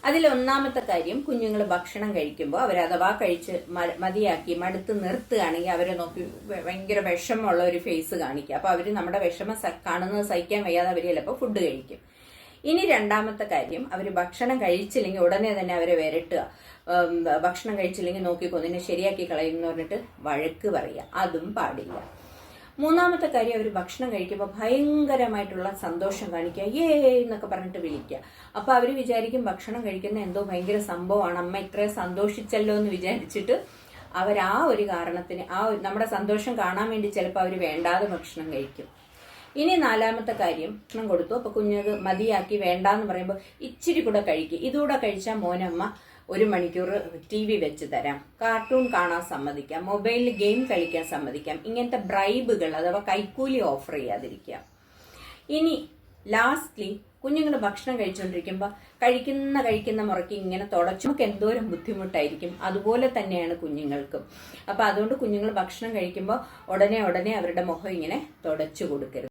അതിലൊന്നാമത്തെ കാര്യം, കുഞ്ഞുങ്ങൾ ഭക്ഷണം കഴിക്കുമ്പോൾ അവർ അഥവാ കഴിച്ച് മതിയാക്കി മടുത്ത് നിർത്തുകയാണെങ്കിൽ അവരെ നോക്കി ഭയങ്കര വിഷമമുള്ള ഒരു ഫേസ് കാണിക്കുക. അപ്പൊ അവര് നമ്മുടെ വിഷമം കാണുന്നത് സഹിക്കാൻ വയ്യാതെ അവർ ചിലപ്പോൾ ഫുഡ് കഴിക്കും. ഇനി രണ്ടാമത്തെ കാര്യം, അവർ ഭക്ഷണം കഴിച്ചില്ലെങ്കിൽ ഉടനെ തന്നെ അവരെ വിരട്ടുക. ഭക്ഷണം കഴിച്ചില്ലെങ്കിൽ നോക്കിക്കൊന്നിനെ ശരിയാക്കി കളയും എന്ന് പറഞ്ഞിട്ട് വഴക്ക് പറയുക. അതും പാടില്ല. മൂന്നാമത്തെ കാര്യം, അവർ ഭക്ഷണം കഴിക്കുമ്പോൾ ഭയങ്കരമായിട്ടുള്ള സന്തോഷം കാണിക്കുക, എന്നൊക്കെ പറഞ്ഞിട്ട് വിളിക്കുക. അപ്പൊ അവര് വിചാരിക്കും ഭക്ഷണം കഴിക്കുന്ന എന്തോ ഭയങ്കര സംഭവമാണ്, അമ്മ ഇത്രയും സന്തോഷിച്ചല്ലോ എന്ന് വിചാരിച്ചിട്ട് അവർ ആ ഒരു കാരണത്തിന് നമ്മുടെ സന്തോഷം കാണാൻ വേണ്ടി ചിലപ്പോൾ അവർ വേണ്ടാതെ ഭക്ഷണം കഴിക്കും. ഇനി നാലാമത്തെ കാര്യം, ഭക്ഷണം കൊടുത്തു, അപ്പൊ കുഞ്ഞത് മതിയാക്കി വേണ്ടാന്ന് പറയുമ്പോൾ ഇച്ചിരി കൂടെ കഴിക്കും, ഇതുകൂടെ കഴിച്ചാൽ മോനമ്മ 1 മണിക്കൂർ TV വെച്ച് തരാം, കാർട്ടൂൺ കാണാൻ സമ്മതിക്കാം, മൊബൈലിൽ ഗെയിം കളിക്കാൻ സമ്മതിക്കാം. ഇങ്ങനത്തെ ബ്രൈബുകൾ അഥവാ കൈക്കൂലി ഓഫർ ചെയ്യാതിരിക്കുക. ഇനി ലാസ്റ്റ്ലി, കുഞ്ഞുങ്ങൾ ഭക്ഷണം കഴിച്ചുകൊണ്ടിരിക്കുമ്പോൾ കഴിക്കുന്ന മുറയ്ക്ക് ഇങ്ങനെ തുടച്ചു നമുക്ക് എന്തോരം ബുദ്ധിമുട്ടായിരിക്കും. അതുപോലെ തന്നെയാണ് കുഞ്ഞുങ്ങൾക്കും. അപ്പൊ അതുകൊണ്ട് കുഞ്ഞുങ്ങൾ ഭക്ഷണം കഴിക്കുമ്പോൾ ഉടനെ അവരുടെ മുഖം ഇങ്ങനെ തുടച്ചു കൊടുക്കരുത്.